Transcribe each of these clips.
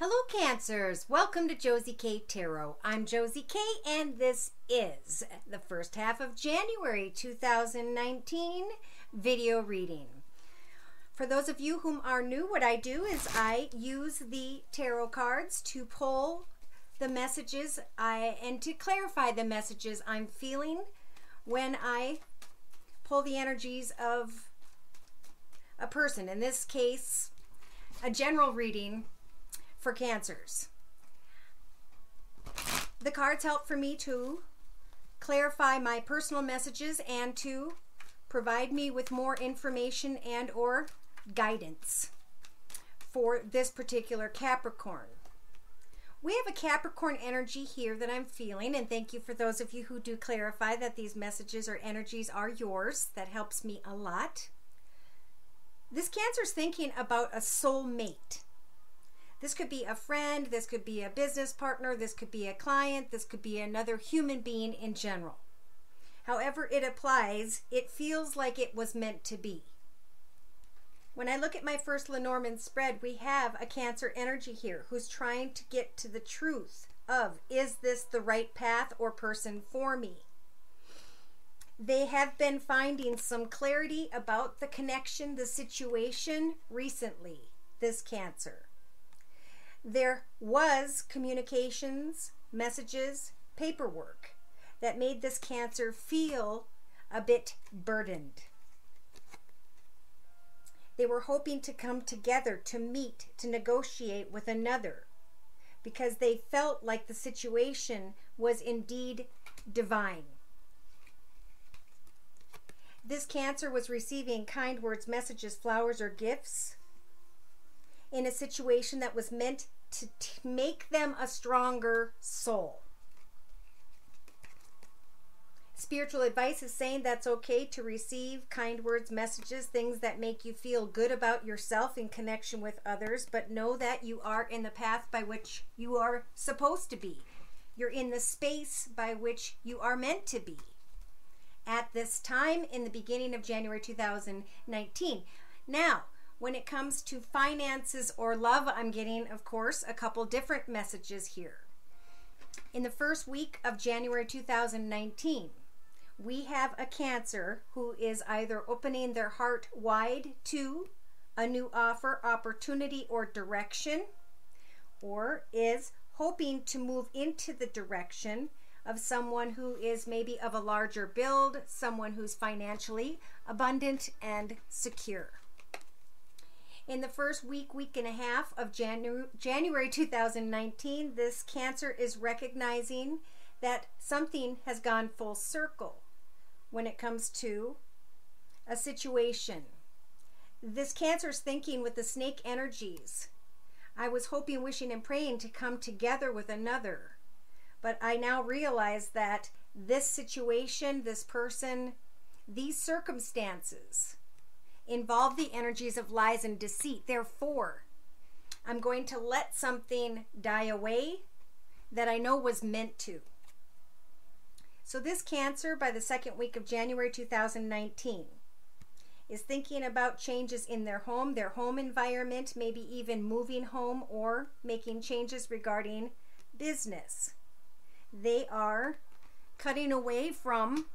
Hello Cancers, welcome to Josie K Tarot. I'm Josie K and this is the first half of January 2019 video reading. For those of you whom are new, what I do is I use the tarot cards to pull the messages and to clarify the messages I'm feeling when I pull the energies of a person. In this case, a general reading for Cancers. The cards help for me to clarify my personal messages and to provide me with more information and or guidance for this particular Capricorn. We have a Capricorn energy here that I'm feeling, and thank you for those of you who do clarify that these messages or energies are yours. That helps me a lot. This Cancer's thinking about a soulmate. This could be a friend, this could be a business partner, this could be a client, this could be another human being in general. However it applies, it feels like it was meant to be. When I look at my first Lenormand spread, we have a Cancer energy here who's trying to get to the truth of, is this the right path or person for me? They have been finding some clarity about the connection, the situation recently, this Cancer. There was communications, messages, paperwork that made this Cancer feel a bit burdened. They were hoping to come together, to meet, to negotiate with another because they felt like the situation was indeed divine. This Cancer was receiving kind words, messages, flowers, or gifts in a situation that was meant to make them a stronger soul. Spiritual advice is saying that's okay to receive kind words, messages, things that make you feel good about yourself in connection with others, but know that you are in the path by which you are supposed to be. You're in the space by which you are meant to be at this time in the beginning of January 2019. Now, when it comes to finances or love, I'm getting, of course, a couple different messages here. In the first week of January 2019, we have a Cancer who is either opening their heart wide to a new offer, opportunity, or direction, or is hoping to move into the direction of someone who is maybe of a larger build, someone who's financially abundant and secure. In the first week and a half of January 2019, this Cancer is recognizing that something has gone full circle when it comes to a situation. This Cancer's thinking with the snake energies. I was hoping, wishing, and praying to come together with another, but I now realize that this situation, this person, these circumstances involve the energies of lies and deceit. Therefore, I'm going to let something die away that I know was meant to. So this Cancer, by the second week of January 2019, is thinking about changes in their home environment, maybe even moving home or making changes regarding business. They are cutting away from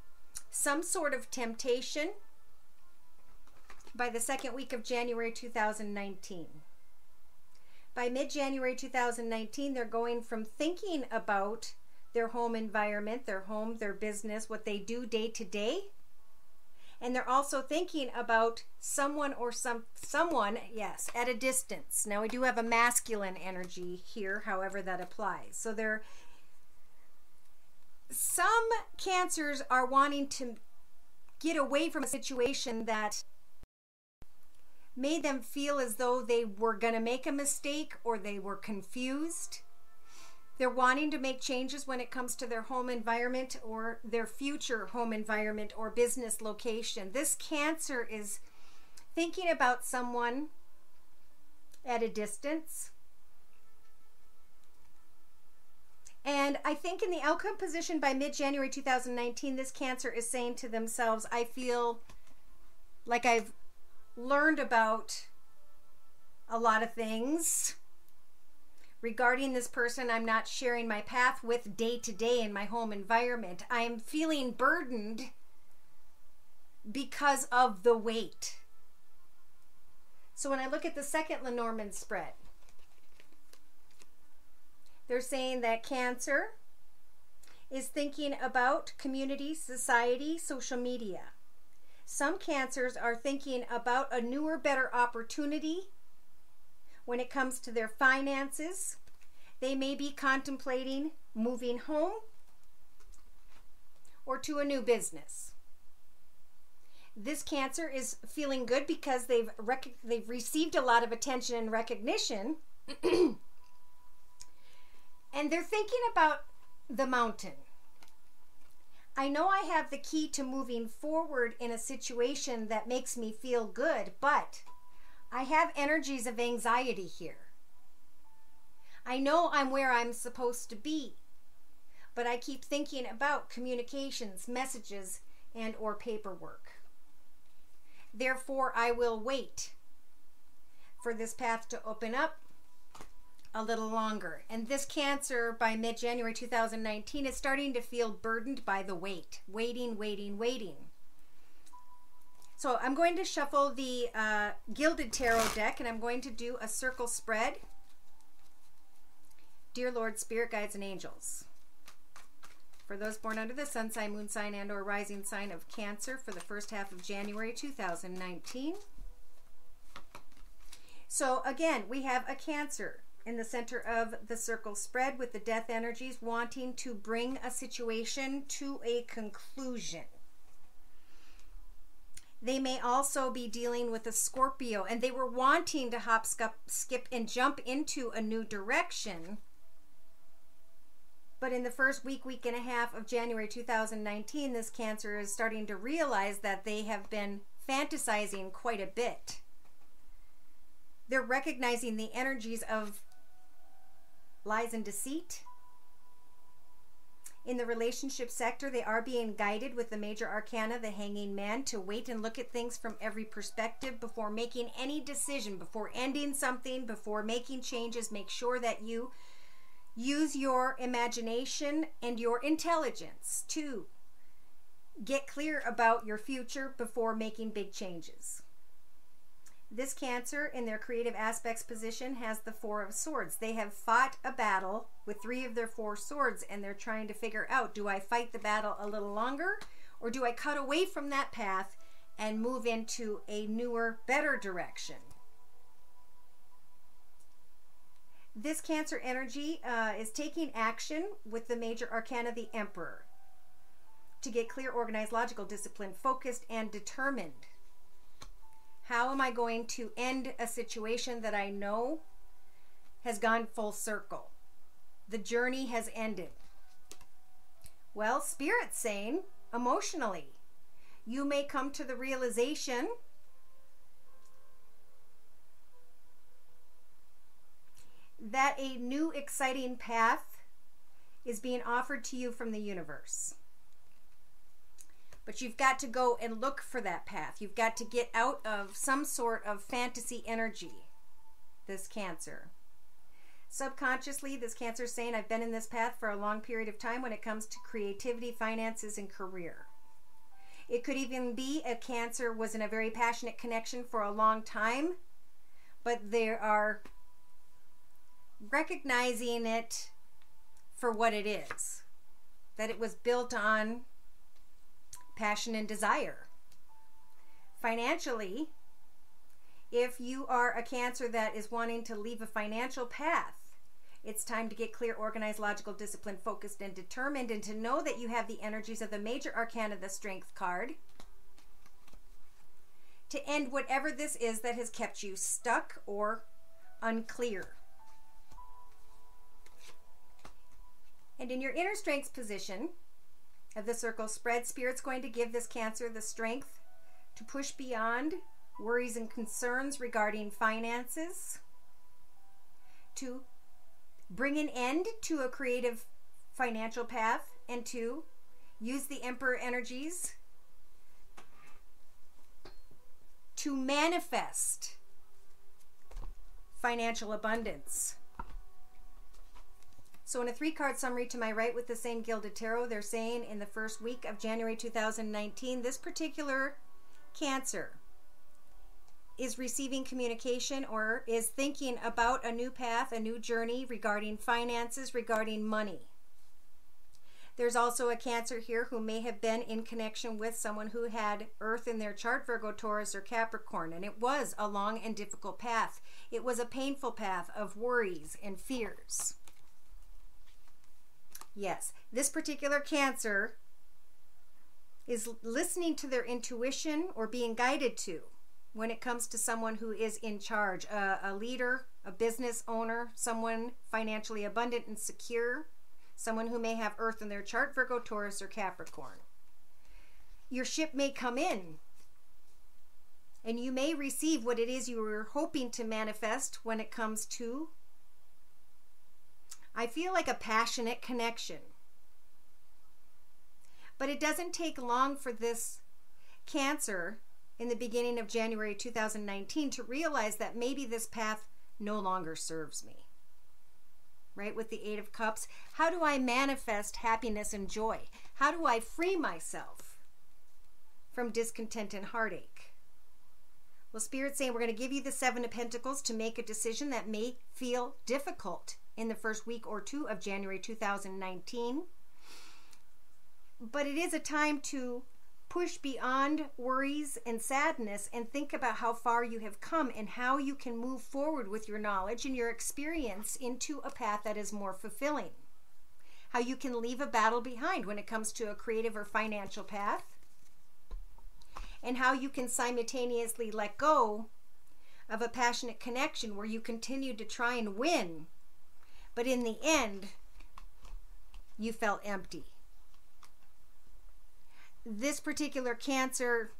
some sort of temptation by the second week of January 2019. By mid-January 2019, they're going from thinking about their home environment, their home, their business, what they do day to day, and they're also thinking about someone or someone, yes, at a distance. Now we do have a masculine energy here, however that applies. So some Cancers are wanting to get away from a situation that made them feel as though they were going to make a mistake or they were confused. They're wanting to make changes when it comes to their home environment or their future home environment or business location. This Cancer is thinking about someone at a distance. And I think in the outcome position by mid-January 2019, this Cancer is saying to themselves, I feel like I've learned about a lot of things regarding this person I'm not sharing my path with day to day in my home environment. I'm feeling burdened because of the weight. So when I look at the second Lenormand spread, they're saying that Cancer is thinking about community, society, social media. Some Cancers are thinking about a newer, better opportunity when it comes to their finances. They may be contemplating moving home or to a new business. This Cancer is feeling good because they've received a lot of attention and recognition. And they're thinking about the mountain. I know I have the key to moving forward in a situation that makes me feel good, but I have energies of anxiety here. I know I'm where I'm supposed to be, but I keep thinking about communications, messages, and or paperwork. Therefore, I will wait for this path to open up a little longer. And this Cancer, by mid-January 2019, is starting to feel burdened by the wait. Waiting. So I'm going to shuffle the Gilded Tarot deck, and I'm going to do a circle spread. Dear Lord, Spirit, Guides, and Angels, for those born under the Sun sign, Moon sign, and or rising sign of Cancer for the first half of January 2019. So again, we have a Cancer in the center of the circle spread with the death energies wanting to bring a situation to a conclusion. They may also be dealing with a Scorpio, and they were wanting to hop, skip, and jump into a new direction. But in the first week and a half of January 2019, this Cancer is starting to realize that they have been fantasizing quite a bit. They're recognizing the energies of lies and deceit. In the relationship sector, they are being guided with the major arcana, the Hanging Man, to wait and look at things from every perspective before making any decision, before ending something, before making changes. Make sure that you use your imagination and your intelligence to get clear about your future before making big changes. This Cancer, in their creative aspects position, has the Four of Swords. They have fought a battle with 3 of their 4 swords, and they're trying to figure out, do I fight the battle a little longer, or do I cut away from that path and move into a newer, better direction? This Cancer energy is taking action with the major arcana, the Emperor, to get clear, organized, logical, disciplined, focused, and determined. How am I going to end a situation that I know has gone full circle? The journey has ended. Well, Spirit's saying, emotionally, you may come to the realization that a new exciting path is being offered to you from the universe. But you've got to go and look for that path. You've got to get out of some sort of fantasy energy, this Cancer. Subconsciously, this Cancer is saying, I've been in this path for a long period of time when it comes to creativity, finances, and career. It could even be a Cancer was in a very passionate connection for a long time, but they are recognizing it for what it is, that it was built on passion and desire. Financially, if you are a Cancer that is wanting to leave a financial path, it's time to get clear, organized, logical, disciplined, focused, and determined, and to know that you have the energies of the major arcana, the Strength card, to end whatever this is that has kept you stuck or unclear. And in your inner strength position of the circle spread, Spirit's going to give this Cancer the strength to push beyond worries and concerns regarding finances, to bring an end to a creative financial path, and to use the Emperor energies to manifest financial abundance. So in a 3-card summary to my right with the same Gilded Tarot, they're saying in the first week of January 2019, this particular Cancer is receiving communication or is thinking about a new path, a new journey regarding finances, regarding money. There's also a Cancer here who may have been in connection with someone who had Earth in their chart, Virgo, Taurus, or Capricorn, and it was a long and difficult path. It was a painful path of worries and fears. Yes, this particular Cancer is listening to their intuition or being guided to when it comes to someone who is in charge, a leader, a business owner, someone financially abundant and secure, someone who may have Earth in their chart, Virgo, Taurus, or Capricorn. Your ship may come in and you may receive what it is you were hoping to manifest when it comes to, I feel like, a passionate connection. But it doesn't take long for this Cancer in the beginning of January 2019 to realize that maybe this path no longer serves me. Right? With the 8 of Cups, how do I manifest happiness and joy? How do I free myself from discontent and heartache? Well, Spirit's saying we're going to give you the 7 of Pentacles to make a decision that may feel difficult in the first week or 2 of January 2019. But it is a time to push beyond worries and sadness and think about how far you have come and how you can move forward with your knowledge and your experience into a path that is more fulfilling. How you can leave a battle behind when it comes to a creative or financial path. And how you can simultaneously let go of a passionate connection where you continue to try and win, but in the end, you felt empty. This particular Cancer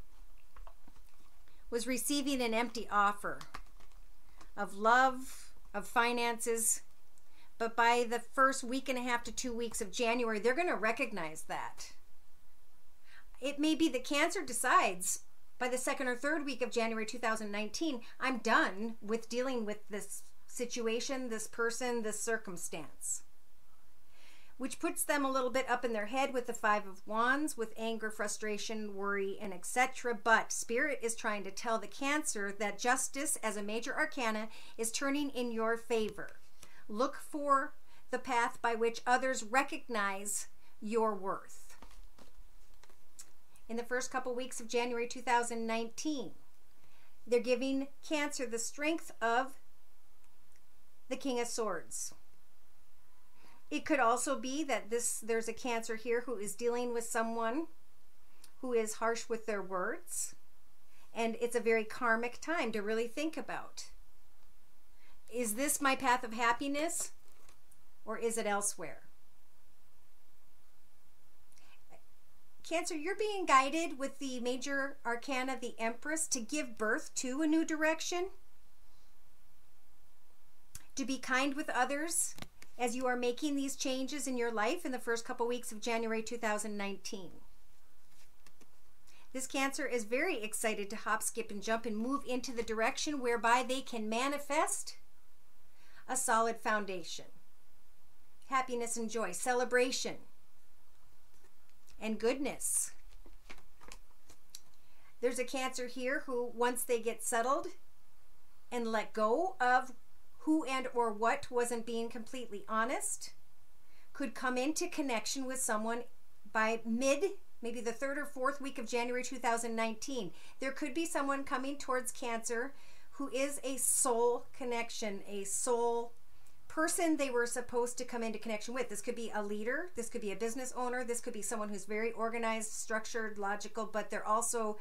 was receiving an empty offer of love, of finances, but by the first week and a half to 2 weeks of January, they're going to recognize that. It may be that Cancer decides by the 2nd or 3rd week of January 2019, I'm done with dealing with this situation, this person, this circumstance. Which puts them a little bit up in their head with the 5 of Wands, with anger, frustration, worry, and etc. But Spirit is trying to tell the Cancer that justice as a major arcana is turning in your favor. Look for the path by which others recognize your worth. In the first couple weeks of January 2019, they're giving Cancer the strength of the King of Swords. It could also be that there's a Cancer here who is dealing with someone who is harsh with their words. And it's a very karmic time to really think about. Is this my path of happiness or is it elsewhere? Cancer, you're being guided with the major arcana, the Empress, to give birth to a new direction. To be kind with others as you are making these changes in your life in the first couple weeks of January 2019. This Cancer is very excited to hop, skip, and jump and move into the direction whereby they can manifest a solid foundation. Happiness and joy, celebration, and goodness. There's a Cancer here who, once they get settled and let go of who and or what wasn't being completely honest, could come into connection with someone by maybe the 3rd or 4th week of January 2019. There could be someone coming towards Cancer who is a soul connection, a soul person they were supposed to come into connection with. This could be a leader, this could be a business owner, this could be someone who's very organized, structured, logical, but they're also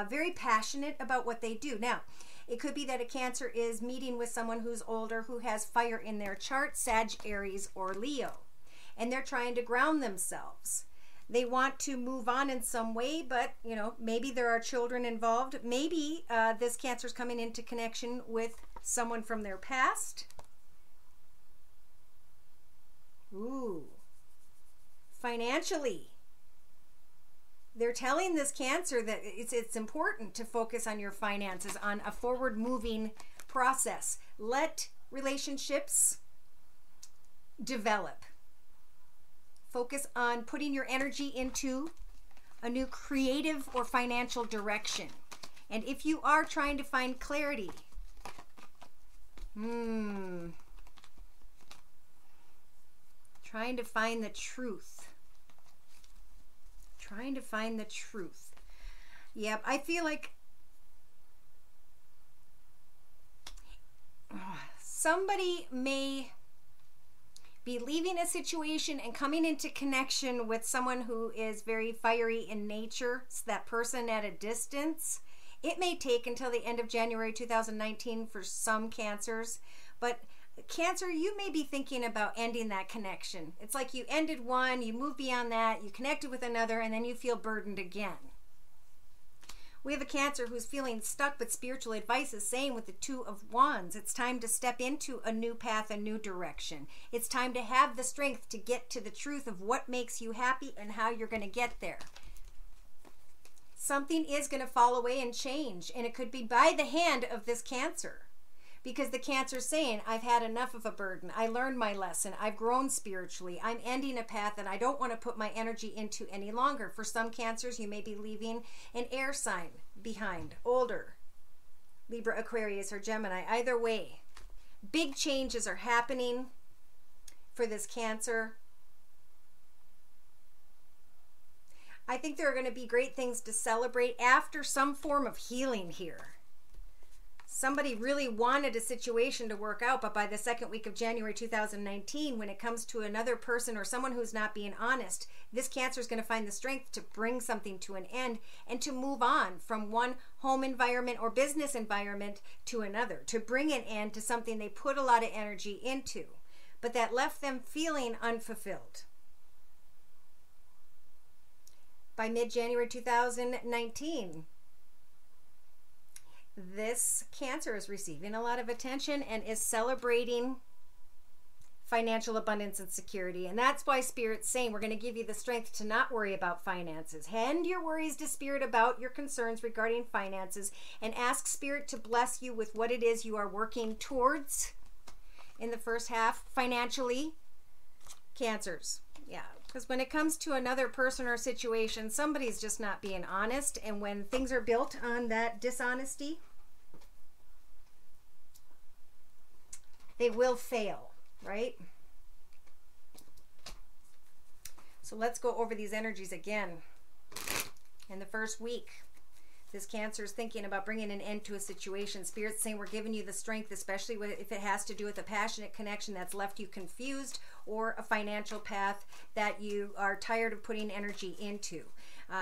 very passionate about what they do. Now, it could be that a Cancer is meeting with someone who's older, who has fire in their chart, Sag, Aries, or Leo, and they're trying to ground themselves. They want to move on in some way, but, you know, maybe there are children involved. Maybe this Cancer's coming into connection with someone from their past. Ooh. Financially, they're telling this Cancer that it's important to focus on your finances, on a forward-moving process. Let relationships develop. Focus on putting your energy into a new creative or financial direction. And if you are trying to find clarity, trying to find the truth. Trying to find the truth. Yep, I feel like somebody may be leaving a situation and coming into connection with someone who is very fiery in nature. It's that person at a distance. It may take until the end of January 2019 for some Cancers, but Cancer, you may be thinking about ending that connection. It's like you ended one, you move beyond that, you connected with another, and then you feel burdened again. We have a Cancer who's feeling stuck, but spiritual advice is saying with the Two of Wands, it's time to step into a new path, a new direction. It's time to have the strength to get to the truth of what makes you happy and how you're going to get there. Something is going to fall away and change, and it could be by the hand of this Cancer. Because the Cancer's saying, I've had enough of a burden. I learned my lesson. I've grown spiritually. I'm ending a path that I don't want to put my energy into any longer. For some Cancers, you may be leaving an air sign behind, older, Libra, Aquarius, or Gemini. Either way, big changes are happening for this Cancer. I think there are going to be great things to celebrate after some form of healing here. Somebody really wanted a situation to work out, but by the second week of January 2019, when it comes to another person or someone who's not being honest, this Cancer is going to find the strength to bring something to an end and to move on from one home environment or business environment to another, to bring an end to something they put a lot of energy into, but that left them feeling unfulfilled. By mid-January 2019, this Cancer is receiving a lot of attention and is celebrating financial abundance and security. And that's why Spirit's saying we're going to give you the strength to not worry about finances. Hand your worries to Spirit about your concerns regarding finances and ask Spirit to bless you with what it is you are working towards in the first half financially. Cancers. Yeah, because when it comes to another person or situation, somebody's just not being honest. And when things are built on that dishonesty, they will fail, right? So let's go over these energies again. In the first week, this Cancer is thinking about bringing an end to a situation. Spirit's saying we're giving you the strength, especially if it has to do with a passionate connection that's left you confused or a financial path that you are tired of putting energy into.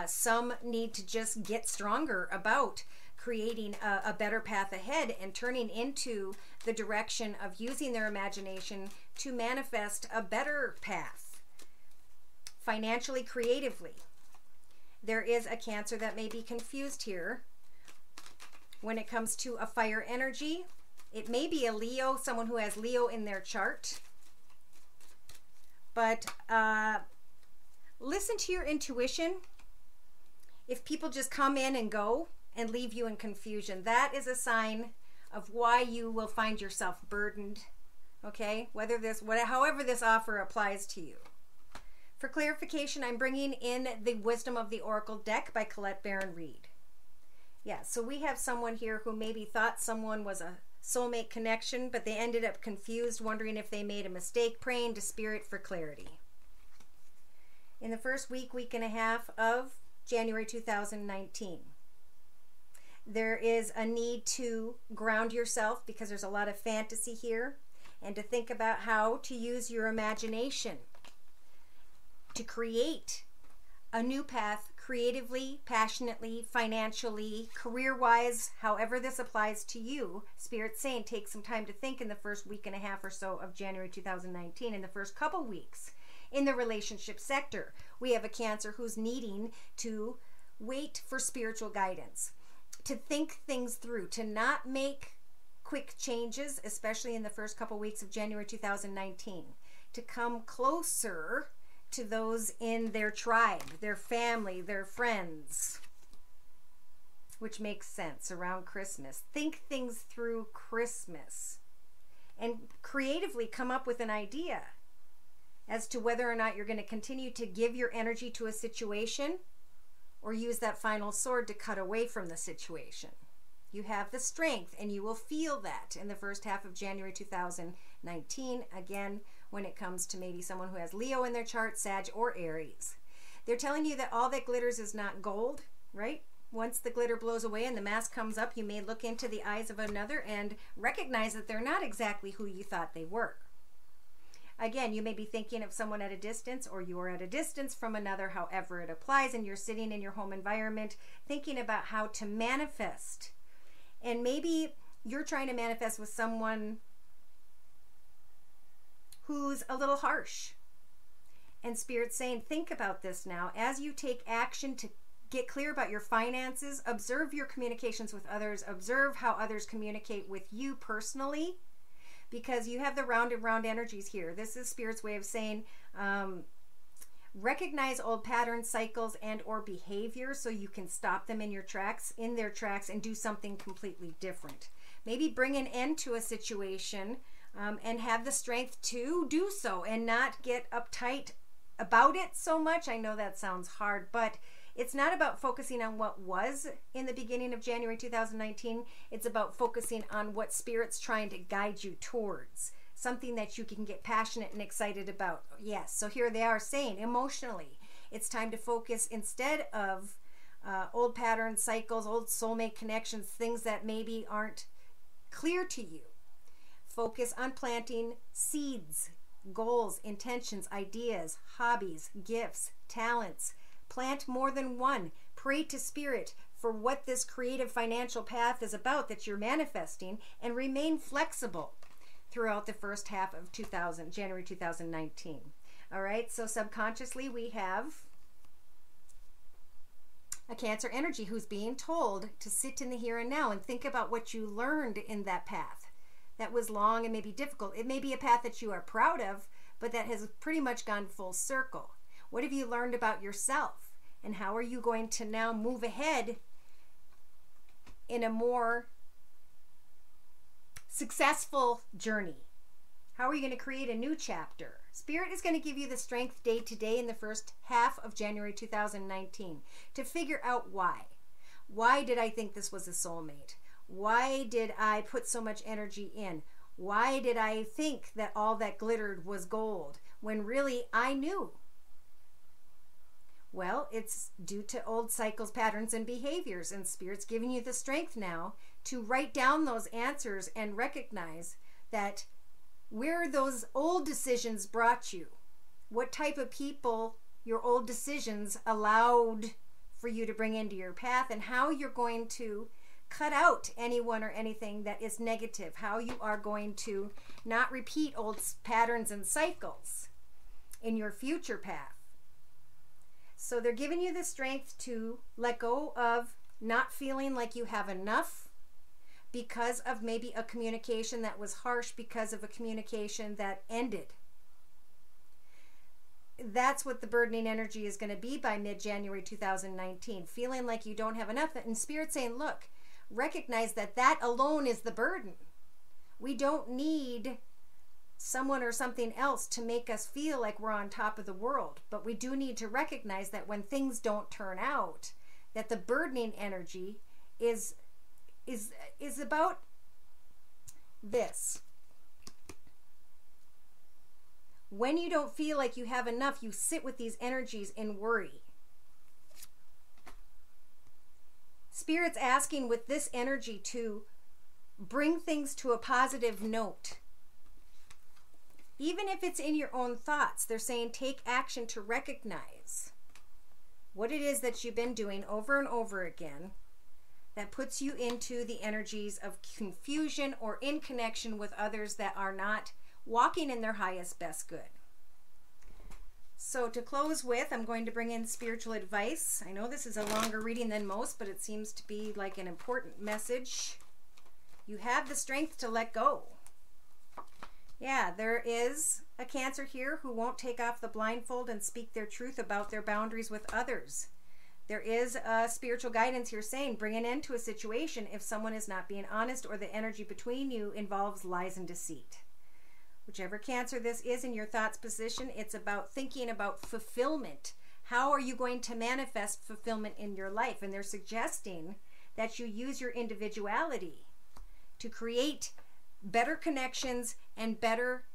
Some need to just get stronger about creating a better path ahead and turning into the direction of using their imagination to manifest a better path financially, creatively. There is a Cancer that may be confused here when it comes to a fire energy. It may be a Leo, someone who has Leo in their chart. But listen to your intuition. If people just come in and go and leave you in confusion, that is a sign of why you will find yourself burdened. Okay? However this offer applies to you. For clarification, I'm bringing in the Wisdom of the Oracle deck by Colette Baron Reed. Yeah, so we have someone here who maybe thought someone was a soulmate connection, but they ended up confused, wondering if they made a mistake, praying to Spirit for clarity. In the first week and a half of January 2019, there is a need to ground yourself because there's a lot of fantasy here, and to think about how to use your imagination to create a new path creatively, passionately, financially, career-wise, however this applies to you. Spirit's saying take some time to think in the first week and a half or so of January 2019. In the first couple weeks in the relationship sector, we have a Cancer who's needing to wait for spiritual guidance, to think things through, to not make quick changes, especially in the first couple weeks of January 2019, to come closer to those in their tribe, their family, their friends, which makes sense around Christmas. Think things through Christmas and creatively come up with an idea as to whether or not you're going to continue to give your energy to a situation or use that final sword to cut away from the situation. You have the strength, and you will feel that in the first half of January 2019, again, when it comes to maybe someone who has Leo in their chart, Sag, or Aries. They're telling you that all that glitters is not gold, right? Once the glitter blows away and the mask comes up, you may look into the eyes of another and recognize that they're not exactly who you thought they were. Again, you may be thinking of someone at a distance, or you are at a distance from another, however it applies, and you're sitting in your home environment thinking about how to manifest. And maybe you're trying to manifest with someone who's a little harsh. And Spirit's saying, think about this now. As you take action to get clear about your finances, observe your communications with others, observe how others communicate with you personally, because you have the round and round energies here. This is Spirit's way of saying, recognize old patterns, cycles, and or behaviors so you can stop them in their tracks, and do something completely different. Maybe bring an end to a situation and have the strength to do so and not get uptight about it so much. I know that sounds hard, but it's not about focusing on what was in the beginning of January 2019. It's about focusing on what Spirit's trying to guide you towards. Something that you can get passionate and excited about. Yes, so here they are saying emotionally, it's time to focus instead of old patterns, cycles, old soulmate connections, things that maybe aren't clear to you. Focus on planting seeds, goals, intentions, ideas, hobbies, gifts, talents. Plant more than one. Pray to Spirit for what this creative financial path is about that you're manifesting, and remain flexible throughout the first half of January 2019. All right, so subconsciously we have a Cancer energy who's being told to sit in the here and now and think about what you learned in that path that was long and maybe difficult. It may be a path that you are proud of, but that has pretty much gone full circle. What have you learned about yourself? And how are you going to now move ahead in a more successful journey? How are you going to create a new chapter? Spirit is going to give you the strength day to day in the first half of January 2019 to figure out why. Why did I think this was a soulmate? Why did I put so much energy in? Why did I think that all that glittered was gold when really I knew? Well, it's due to old cycles, patterns, and behaviors, and Spirit's giving you the strength now to write down those answers and recognize that where those old decisions brought you, what type of people your old decisions allowed for you to bring into your path, and how you're going to cut out anyone or anything that is negative, how you are going to not repeat old patterns and cycles in your future path. So they're giving you the strength to let go of not feeling like you have enough because of maybe a communication that was harsh, because of a communication that ended. That's what the burdening energy is going to be by mid-January 2019. Feeling like you don't have enough. And Spirit saying, look, recognize that that alone is the burden. We don't need someone or something else to make us feel like we're on top of the world. But we do need to recognize that when things don't turn out, that the burdening energy is about this. When you don't feel like you have enough, you sit with these energies in worry. Spirit's asking with this energy to bring things to a positive note. Even if it's in your own thoughts, they're saying take action to recognize what it is that you've been doing over and over again that puts you into the energies of confusion or in connection with others that are not walking in their highest best good. So to close with, I'm going to bring in spiritual advice. I know this is a longer reading than most, but it seems to be like an important message. You have the strength to let go. Yeah, there is a Cancer here who won't take off the blindfold and speak their truth about their boundaries with others. There is a spiritual guidance here saying bring an end to a situation if someone is not being honest or the energy between you involves lies and deceit. Whichever Cancer this is in your thoughts position, it's about thinking about fulfillment. How are you going to manifest fulfillment in your life? And they're suggesting that you use your individuality to create better connections and better,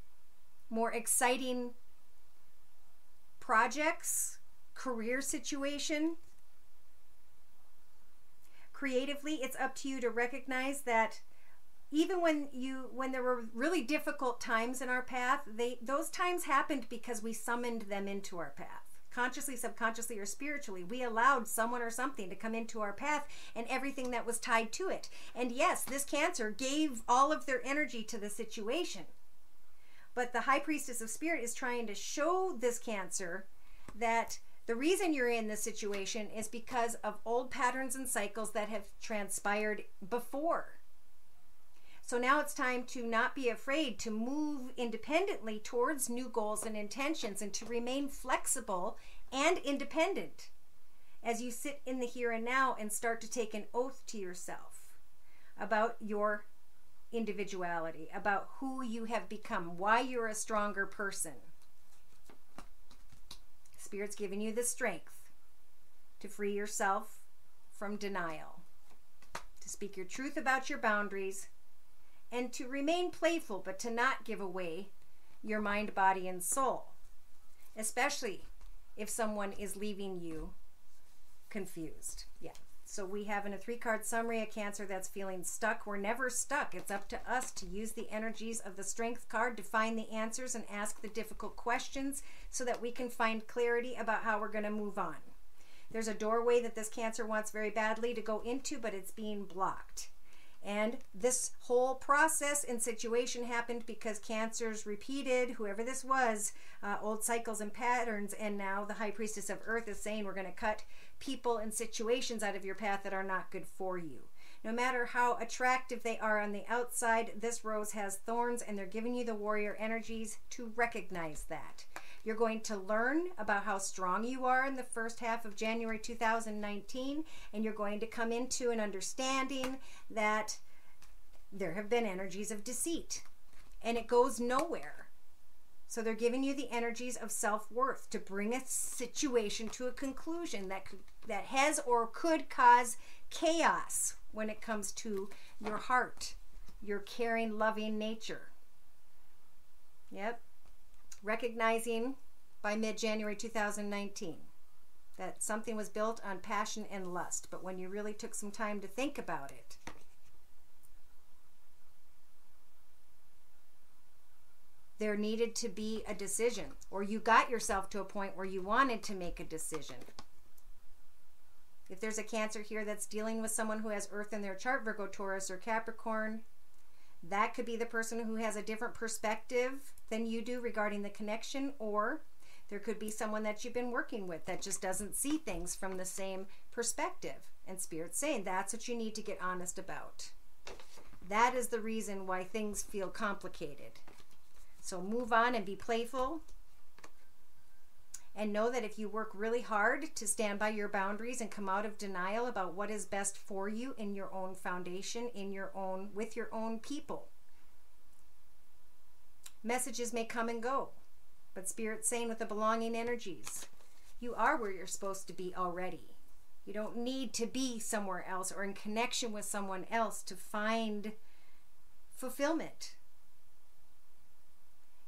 more exciting projects, career situation. Creatively, it's up to you to recognize that even when there were really difficult times in our path, those times happened because we summoned them into our path. Consciously, subconsciously, or spiritually, we allowed someone or something to come into our path and everything that was tied to it. And yes, this Cancer gave all of their energy to the situation. But the High Priestess of Spirit is trying to show this Cancer that the reason you're in this situation is because of old patterns and cycles that have transpired before. So now it's time to not be afraid to move independently towards new goals and intentions, and to remain flexible and independent as you sit in the here and now and start to take an oath to yourself about your individuality, about who you have become, why you're a stronger person. Spirit's giving you the strength to free yourself from denial, to speak your truth about your boundaries, and to remain playful, but to not give away your mind, body, and soul, especially if someone is leaving you confused. Yeah. So we have in a 3-card summary a Cancer that's feeling stuck. We're never stuck. It's up to us to use the energies of the Strength card to find the answers and ask the difficult questions so that we can find clarity about how we're going to move on. There's a doorway that this Cancer wants very badly to go into, but it's being blocked. And this whole process and situation happened because Cancers repeated, whoever this was, old cycles and patterns. And now the High Priestess of Earth is saying we're going to cut people and situations out of your path that are not good for you. No matter how attractive they are on the outside, this rose has thorns, and they're giving you the warrior energies to recognize that. You're going to learn about how strong you are in the first half of January 2019, and you're going to come into an understanding that there have been energies of deceit, and it goes nowhere. So they're giving you the energies of self-worth to bring a situation to a conclusion that has or could cause chaos when it comes to your heart, your caring, loving nature. Yep. Recognizing by mid-January 2019 that something was built on passion and lust, but when you really took some time to think about it, there needed to be a decision, or you got yourself to a point where you wanted to make a decision. If there's a Cancer here that's dealing with someone who has Earth in their chart, Virgo, Taurus, or Capricorn, that could be the person who has a different perspective than you do regarding the connection, or there could be someone that you've been working with that just doesn't see things from the same perspective. And Spirit's saying that's what you need to get honest about. That is the reason why things feel complicated. So move on and be playful. And know that if you work really hard to stand by your boundaries and come out of denial about what is best for you in your own foundation, with your own people, messages may come and go. But Spirit's saying with the belonging energies, you are where you're supposed to be already. You don't need to be somewhere else or in connection with someone else to find fulfillment.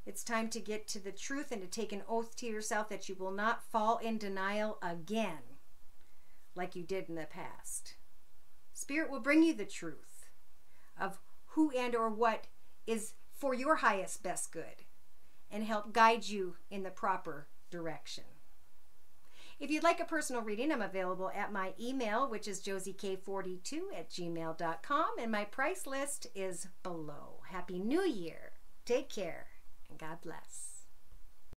It's time to get to the truth and to take an oath to yourself that you will not fall in denial again like you did in the past. Spirit will bring you the truth of who and or what is for your highest best good and help guide you in the proper direction. If you'd like a personal reading, I'm available at my email, which is josiek42@gmail.com, and my price list is below. Happy New Year. Take care. God bless.